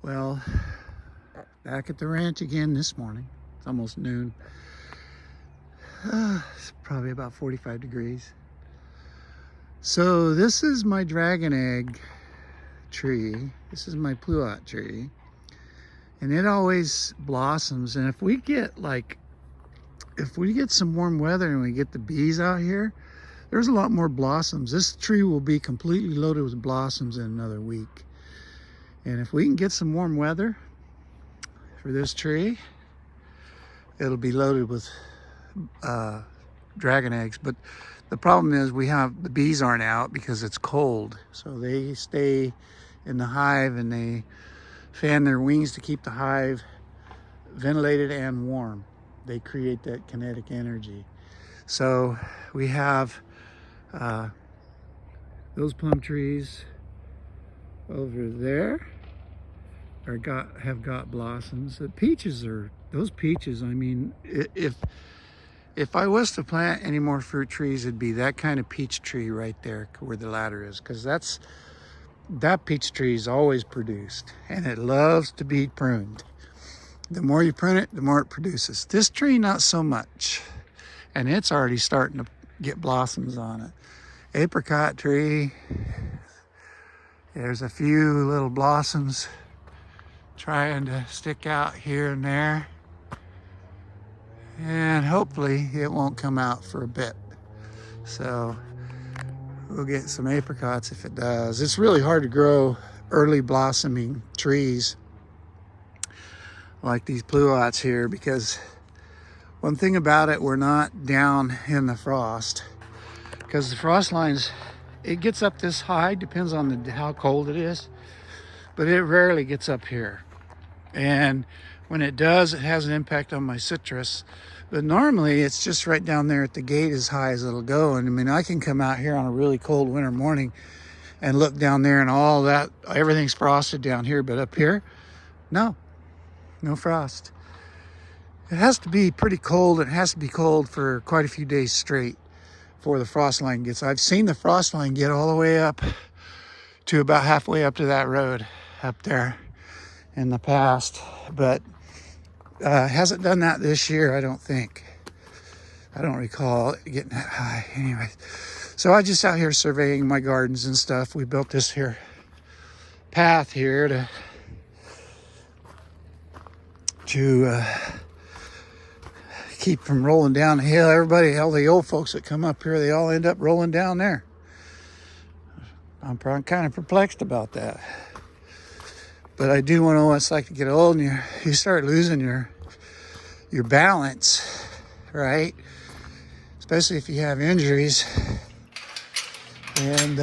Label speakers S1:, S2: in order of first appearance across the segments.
S1: Well, back at the ranch again this morning. It's almost noon. It's probably about 45 degrees. So this is my dragon egg tree. This is my pluot tree. And it always blossoms. And if we get some warm weather and we get the bees out here, there's a lot more blossoms. This tree will be completely loaded with blossoms in another week. And if we can get some warm weather for this tree, it'll be loaded with dragon eggs. But the problem is the bees aren't out because it's cold. So they stay in the hive and they fan their wings to keep the hive ventilated and warm. They create that kinetic energy. So we have those plum trees over there have got blossoms. Those peaches, I mean, if I was to plant any more fruit trees, it'd be that kind of peach tree right there where the ladder is, because that peach tree is always produced and it loves to be pruned. The more you prune it, the more it produces. This tree, not so much. And it's already starting to get blossoms on it. Apricot tree, there's a few little blossoms trying to stick out here and there. And hopefully it won't come out for a bit. So we'll get some apricots if it does. It's really hard to grow early blossoming trees like these pluots here, because one thing about it, we're not down in the frost, because the frost lines, it gets up this high, depends on how cold it is, but it rarely gets up here. And when it does, it has an impact on my citrus. But normally it's just right down there at the gate as high as it'll go. And I mean, I can come out here on a really cold winter morning and look down there and all that, everything's frosted down here, but up here, no frost. It has to be pretty cold. It has to be cold for quite a few days straight before the frost line gets. I've seen the frost line get all the way up to about halfway up to that road up there in the past, but hasn't done that this year, I don't think. I don't recall it getting that high. Anyway, so I just out here surveying my gardens and stuff. We built this here path here to keep from rolling down the hill. All the old folks that come up here, they all end up rolling down there. I'm kind of perplexed about that. But I do want to know what it's like to get old and you start losing your balance, right? Especially if you have injuries. And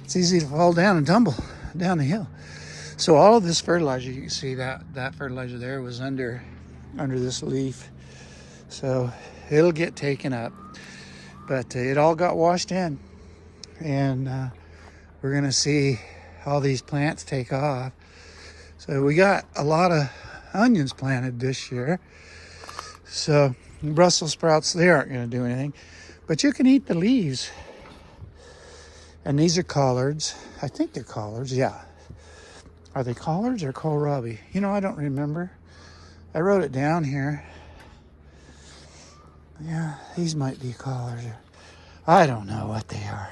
S1: it's easy to fall down and tumble down the hill. So all of this fertilizer, you can see that fertilizer there was under this leaf. So it'll get taken up. But it all got washed in. And we're going to see all these plants take off. So we got a lot of onions planted this year. So Brussels sprouts, they aren't going to do anything. But you can eat the leaves. And these are collards. I think they're collards, yeah. Are they collards or kohlrabi? You know, I don't remember. I wrote it down here. Yeah, these might be collards. I don't know what they are.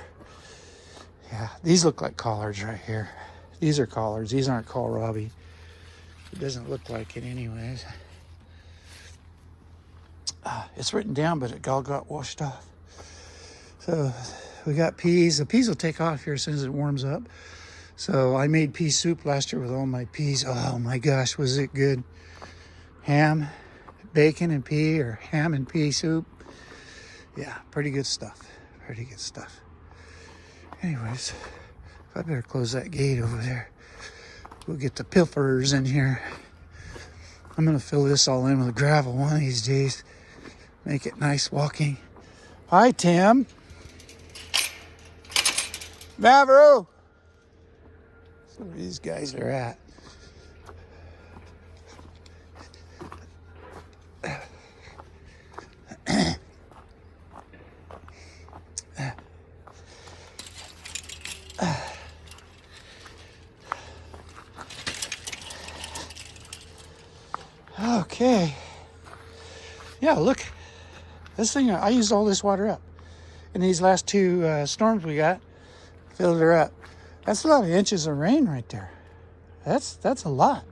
S1: Yeah, these look like collards right here. These are collards. These aren't kohlrabi. It doesn't look like it anyways. It's written down, but it all got washed off. So we got peas. The peas will take off here as soon as it warms up. So I made pea soup last year with all my peas. Oh my gosh, was it good. Ham, bacon and pea, or ham and pea soup. Yeah, pretty good stuff. Pretty good stuff. Anyways, I better close that gate over there. We'll get the pilferers in here. I'm going to fill this all in with gravel one of these days. Make it nice walking. Hi, Tim. Mavro. That's where these guys are at. Okay. Yeah, look. This thing, I used all this water up. In these last two storms we got, filled her up. That's a lot of inches of rain right there. That's a lot.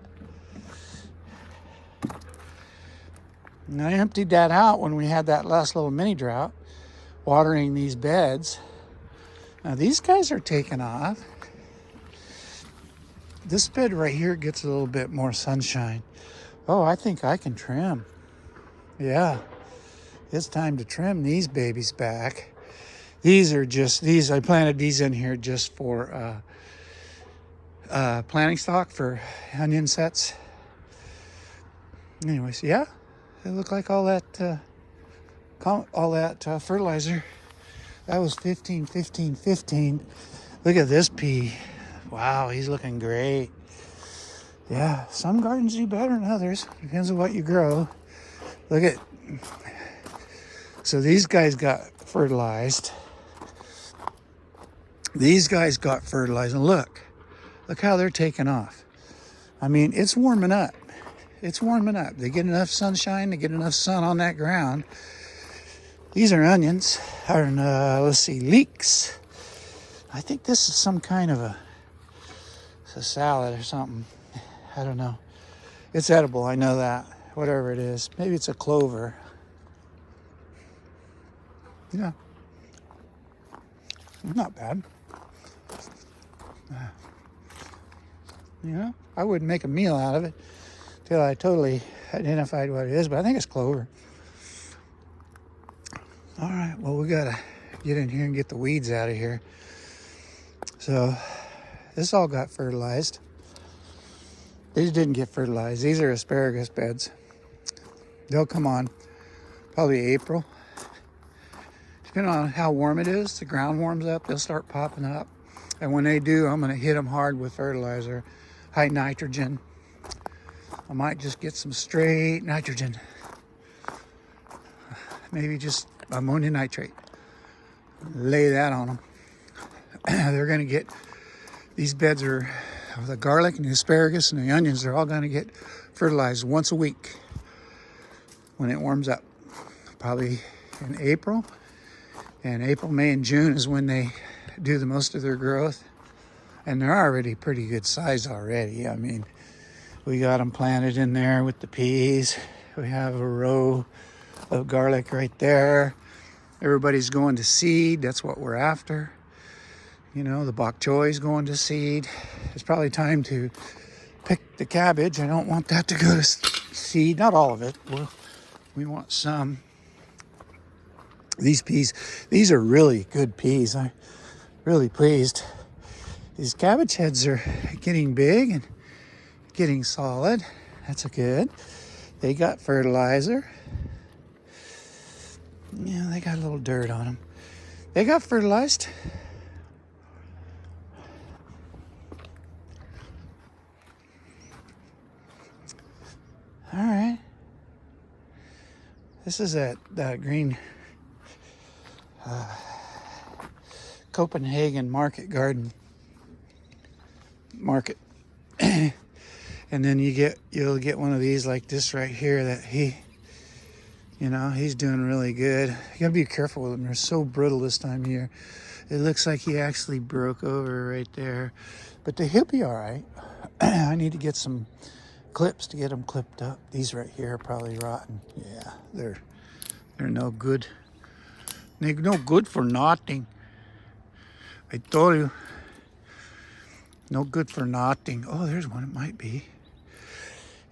S1: And I emptied that out when we had that last little mini drought, watering these beds. Now these guys are taking off. This bed right here gets a little bit more sunshine. Oh, I think I can trim. Yeah, it's time to trim these babies back. These are just, I planted these in here just for planting stock for onion sets. Anyways, yeah, it looked like all that fertilizer. That was 15, 15, 15. Look at this pea. Wow, he's looking great. Yeah, some gardens do better than others. Depends on what you grow. Look at, so these guys got fertilized. These guys got fertilized, and look how they're taking off. I mean, it's warming up. It's warming up. They get enough sunshine, they get enough sun on that ground. These are onions, or let's see, leeks. I think this is some kind of it's a salad or something. I don't know. It's edible, I know that. Whatever it is. Maybe it's a clover. Yeah. Not bad. You know, I wouldn't make a meal out of it till I totally identified what it is, but I think it's clover. All right, well, we gotta get in here and get the weeds out of here. So this all got fertilized. These didn't get fertilized. These are asparagus beds. They'll come on probably April. Depending on how warm it is, the ground warms up, they'll start popping up. And when they do, I'm gonna hit them hard with fertilizer, high nitrogen. I might just get some straight nitrogen. Maybe just ammonium nitrate. Lay that on them. They're gonna get, these beds are, the garlic and the asparagus and the onions, they're all gonna get fertilized once a week when it warms up. Probably in April. And April, May, and June is when they do the most of their growth. And they're already pretty good size already. I mean, we got them planted in there with the peas. We have a row of garlic right there. Everybody's going to seed. That's what we're after. You know, the bok choy is going to seed. It's probably time to pick the cabbage. I don't want that to go to seed. Not all of it. We want some. These peas, these are really good peas. I'm really pleased. These cabbage heads are getting big and getting solid. That's good. They got fertilizer. Yeah, they got a little dirt on them. They got fertilized. All right. This is that green Copenhagen market garden market. And then you'll get one of these like this right here that he's doing really good. You gotta be careful with them. They're so brittle this time of year. It looks like he actually broke over right there, but he'll be all right. I need to get some clips to get them clipped up. These right here are probably rotten. Yeah, they're no good. They're no good for nothing. I told you. No good for nothing. Oh, there's one. It might be.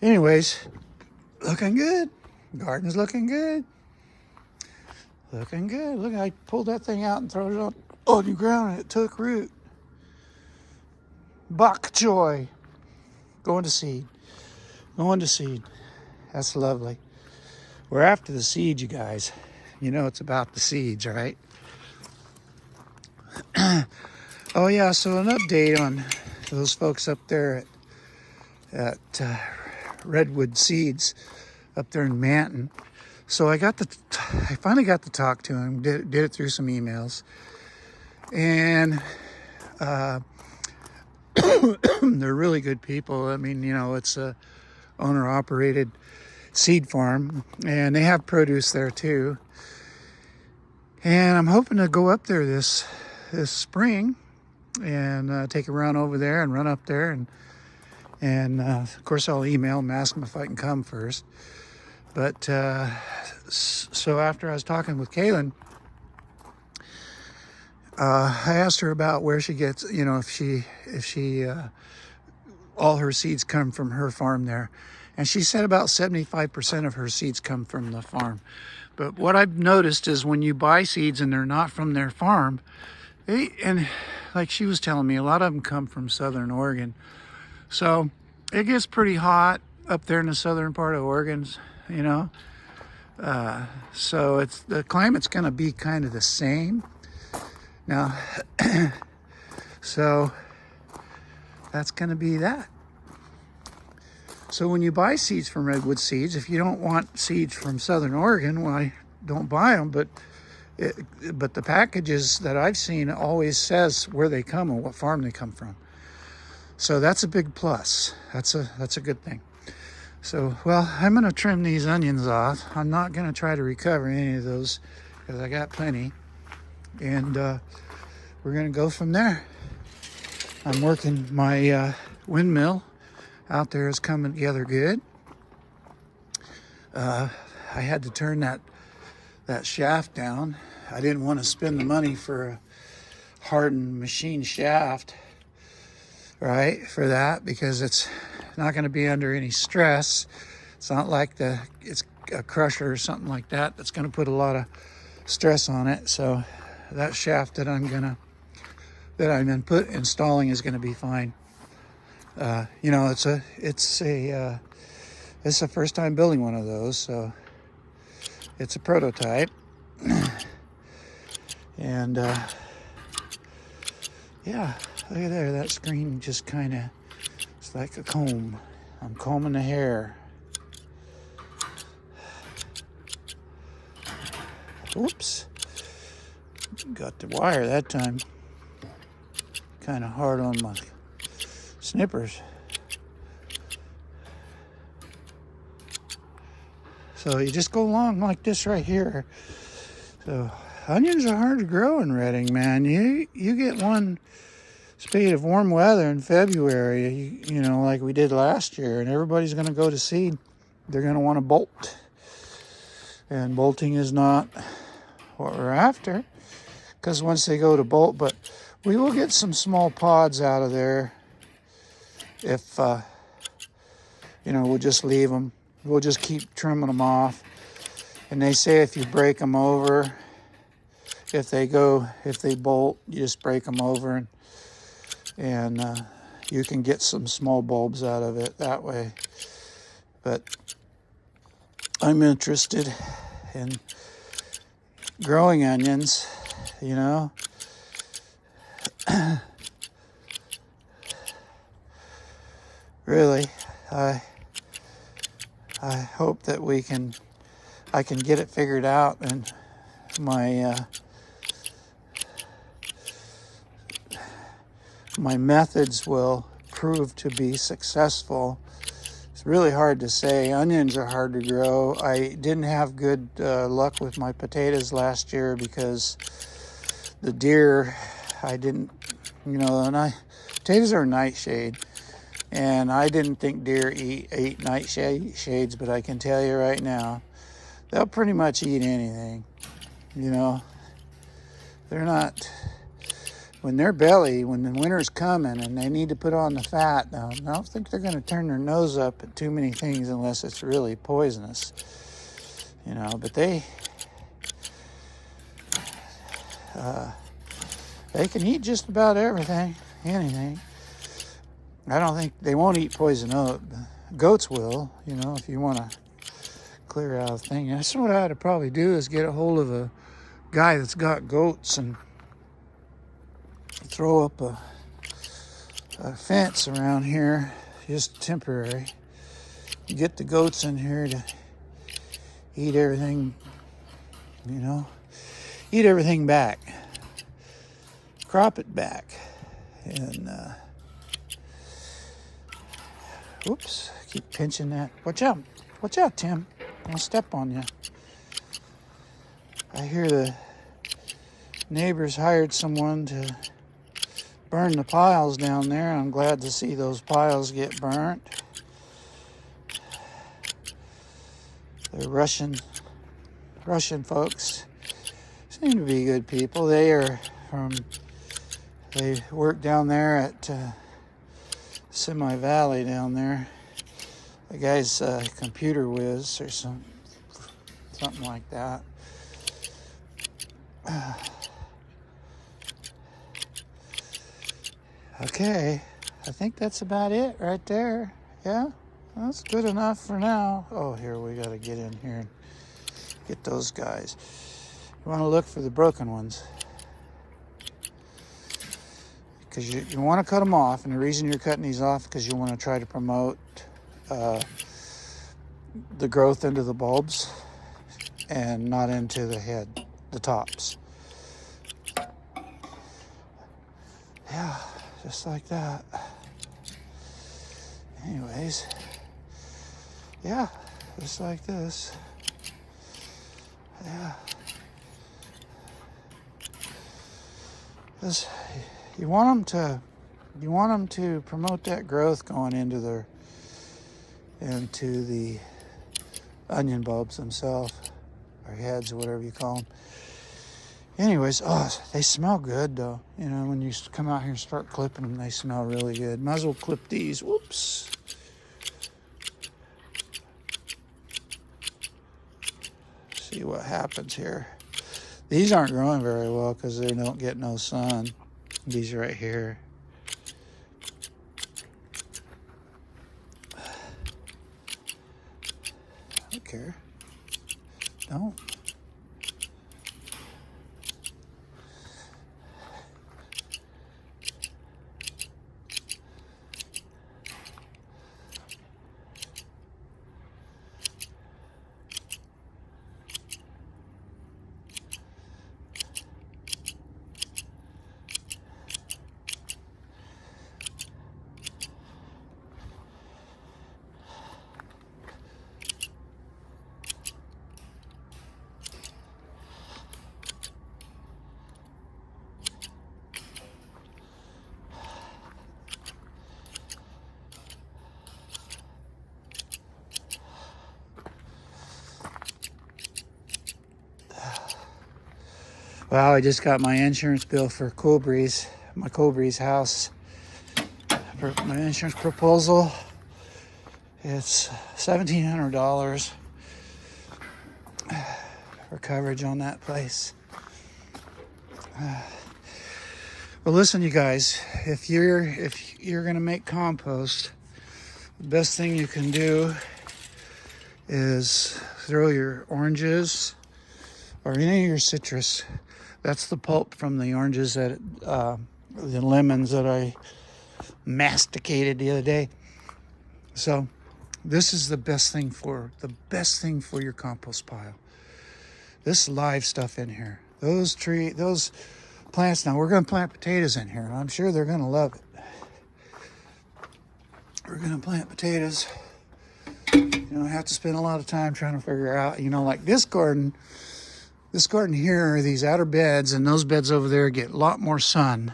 S1: Anyways, looking good. Garden's looking good. Looking good. Look, I pulled that thing out and threw it on the ground and it took root. Bok choy. Going to seed. Going to seed. That's lovely. We're after the seed, you guys. You know it's about the seeds, right? Oh yeah, so an update on those folks up there at Redwood Seeds up there in Manton. So I finally got to talk to him, did it through some emails. And they're really good people. I mean, it's a owner-operated seed farm, and they have produce there too. And I'm hoping to go up there this spring and take a run over there and run up there, and of course I'll email them, ask them if I can come first. But so after I was talking with Kaylin, I asked her about where she gets, if she all her seeds come from her farm there. And she said about 75% of her seeds come from the farm. But what I've noticed is when you buy seeds and they're not from their farm, and like she was telling me, a lot of them come from Southern Oregon. So it gets pretty hot up there in the southern part of Oregon, so the climate's going to be kind of the same. Now, so that's going to be that. So when you buy seeds from Redwood Seeds, if you don't want seeds from Southern Oregon, well, I don't buy them, but the packages that I've seen always says where they come and what farm they come from. So that's a big plus. That's a good thing. So, well, I'm going to trim these onions off. I'm not going to try to recover any of those because I got plenty. And we're going to go from there. I'm working my windmill out there is coming together good. I had to turn that shaft down. I didn't want to spend the money for a hardened machine shaft, right, for that, because it's not going to be under any stress. It's not like it's a crusher or something like that that's going to put a lot of stress on it. So that shaft that I'm installing is going to be fine. It's a first time building one of those, so it's a prototype. And yeah, look at there, that screen just kind of, it's like a comb. I'm combing the hair. Oops, got the wire that time. Kind of hard on my snippers. So you just go along like this right here. So onions are hard to grow in Redding, man. You get one spate of warm weather in February, like we did last year, and everybody's going to go to seed. They're going to want to bolt. And bolting is not what we're after, because once they go to bolt, but we will get some small pods out of there if, we'll just leave them. We'll just keep trimming them off. And they say if you break them over, if they bolt, you just break them over and you can get some small bulbs out of it that way. But I'm interested in growing onions, Really, I hope that I can get it figured out, and my methods will prove to be successful. It's really hard to say. Onions are hard to grow. I didn't have good luck with my potatoes last year because the deer, potatoes are a nightshade. And I didn't think deer ate nightshades, but I can tell you right now, they'll pretty much eat anything. They're not, when the winter's coming and they need to put on the fat, I don't think they're going to turn their nose up at too many things unless it's really poisonous. But they can eat just about anything. I don't think they won't eat poison oak. Goats will, if you want to clear out a thing. That's what I ought to probably do, is get a hold of a guy that's got goats and throw up a fence around here, just temporary. Get the goats in here to eat everything, eat everything back. Crop it back. And, oops, Keep pinching that. Watch out. Watch out, Tim. I'll step on you. I hear the neighbors hired someone to burn the piles down there. I'm glad to see those piles get burnt. The Russian folks seem to be good people. They work down there at Semi Valley down there. The guy's computer whiz or something like that. Okay, I think that's about it right there. Yeah, that's good enough for now. Oh, here, we got to get in here and get those guys. You want to look for the broken ones, because you want to cut them off. And the reason you're cutting these off because you want to try to promote the growth into the bulbs and not into the head, the tops. Yeah, just like that. Anyways, yeah, just like this. Yeah. You want them to promote that growth going into the onion bulbs themselves, or heads, or whatever you call them. Anyways, oh, they smell good though. You know, when you come out here and start clipping them, they smell really good. Might as well clip these. Whoops. See what happens here. These aren't growing very well because they don't get no sun. These right here. I don't care. Don't. Wow, I just got my insurance bill for Cool Breeze, my Cool Breeze house. For my insurance proposal, it's $1,700 for coverage on that place. Well, listen, you guys, if you're gonna make compost, the best thing you can do is throw your oranges or any of your citrus. That's the pulp from the oranges the lemons that I masticated the other day. So this is the best thing for your compost pile. This live stuff in here. Those plants. Now we're going to plant potatoes in here. I'm sure they're going to love it. We're going to plant potatoes. You don't have to spend a lot of time trying to figure out, like this garden here are these outer beds, and those beds over there get a lot more sun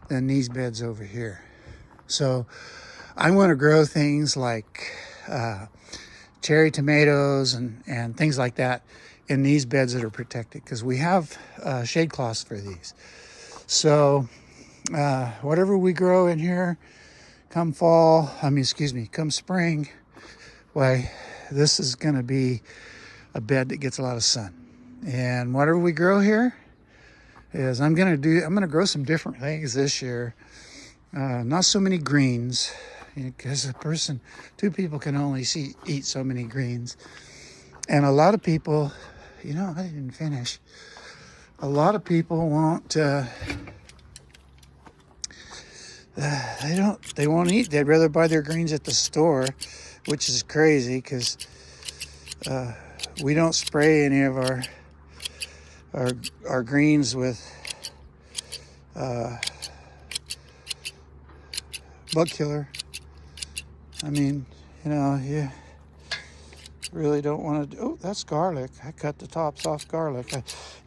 S1: than these beds over here. So I want to grow things like cherry tomatoes and things like that in these beds that are protected, because we have shade cloths for these. So whatever we grow in here come spring, why, this is going to be a bed that gets a lot of sun. And whatever we grow here is I'm gonna grow some different things this year. Not so many greens, because two people can only eat so many greens. And a lot of people, I didn't finish. A lot of people won't they won't eat. They'd rather buy their greens at the store, which is crazy, because we don't spray any of our greens with bug killer. I mean, You know, you really don't want to. Oh, that's garlic. I cut the tops off garlic.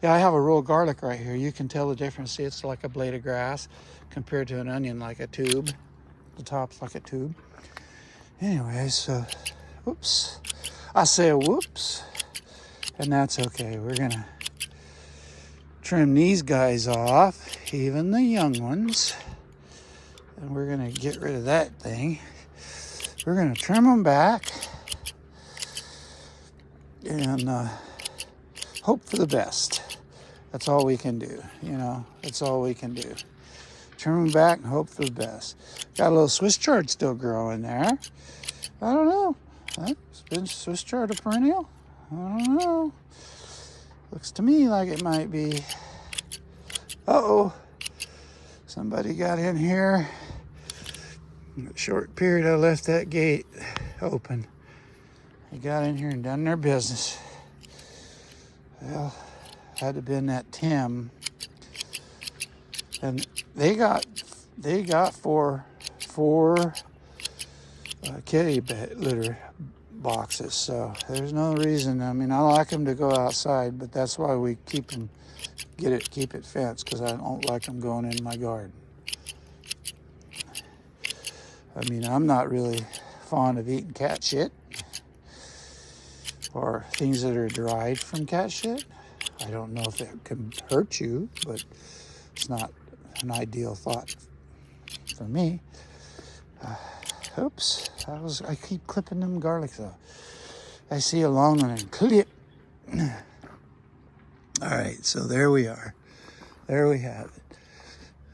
S1: Yeah, I have a roll of garlic right here. You can tell the difference. See, it's like a blade of grass compared to an onion, like a tube. The top's like a tube. Anyway, so, whoops. I say whoops, and that's okay. We're gonna trim these guys off, even the young ones, and we're gonna get rid of that thing. We're gonna trim them back and hope for the best. That's all we can do, you know. That's all we can do. Trim them back and hope for the best. Got a little Swiss chard still growing there. I don't know. It's been Swiss chard a perennial? I don't know. Looks to me like it might be. Uh-oh. Somebody got in here. In a short period, I left that gate open. They got in here and done their business. Well, had to have been that Tim. And they got four kitty litter boxes. So there's no reason. I mean, I like them to go outside, but that's why we keep it fenced, because I don't like them going in my garden. I mean, I'm not really fond of eating cat shit or things that are derived from cat shit. I don't know if it can hurt you, but it's not an ideal thought for me. Oops, I keep clipping them garlics though. I see a long one and clip. All right, so there we are. There we have it.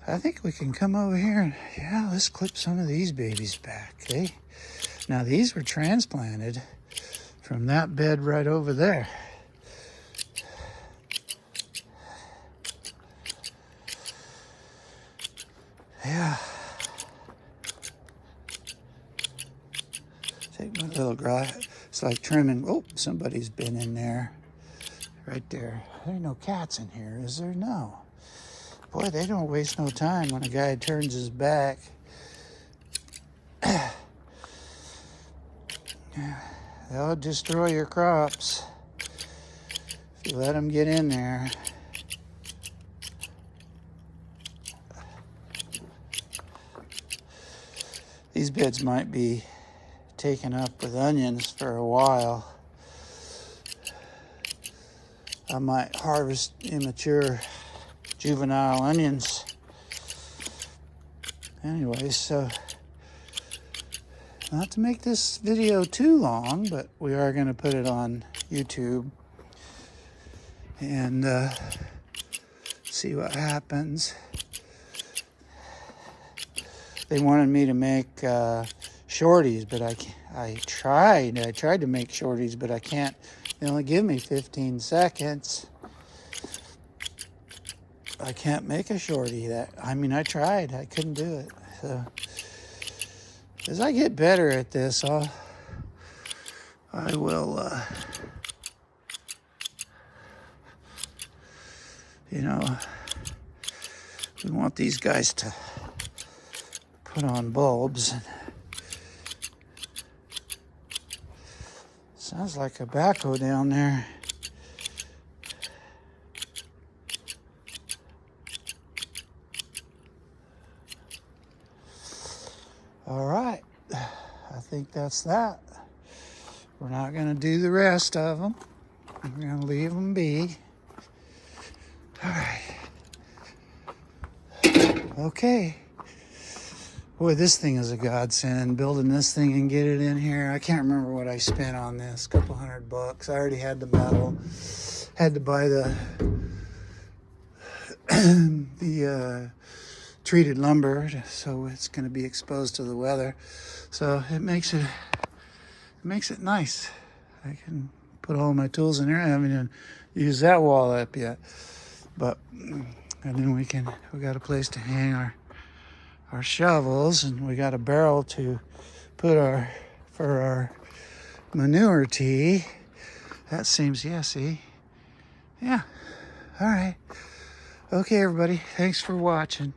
S1: I think we can come over here and, yeah, let's clip some of these babies back, okay? Now, these were transplanted from that bed right over there. Yeah. Take my little grass. It's like trimming. Oh, somebody's been in there. Right there. There ain't no cats in here, is there? No. Boy, they don't waste no time when a guy turns his back. They'll destroy your crops if you let them get in there. These beds might be taken up with onions for a while. I might harvest immature juvenile onions. Anyway, so not to make this video too long, but we are going to put it on YouTube and see what happens. They wanted me to make shorties, but I tried to make shorties, but I can't. They only give me 15 seconds. I can't make a shorty. I tried. I couldn't do it. So as I get better at this, I will, you know, we want these guys to put on bulbs. Sounds like a backhoe down there. All right, I think that's that. We're not going to do the rest of them. We're going to leave them be. All right. Okay. Boy, this thing is a godsend. Building this thing and get it in here. I can't remember what I spent on this. A couple $100. I already had the metal. Had to buy the treated lumber, so it's going to be exposed to the weather. So it makes it nice. I can put all my tools in there. I haven't even used that wall up yet. But and then we got a place to hang our shovels, and we got a barrel to put for our manure tea. That seems, yeah, see? Yeah. All right. Okay, everybody. Thanks for watching.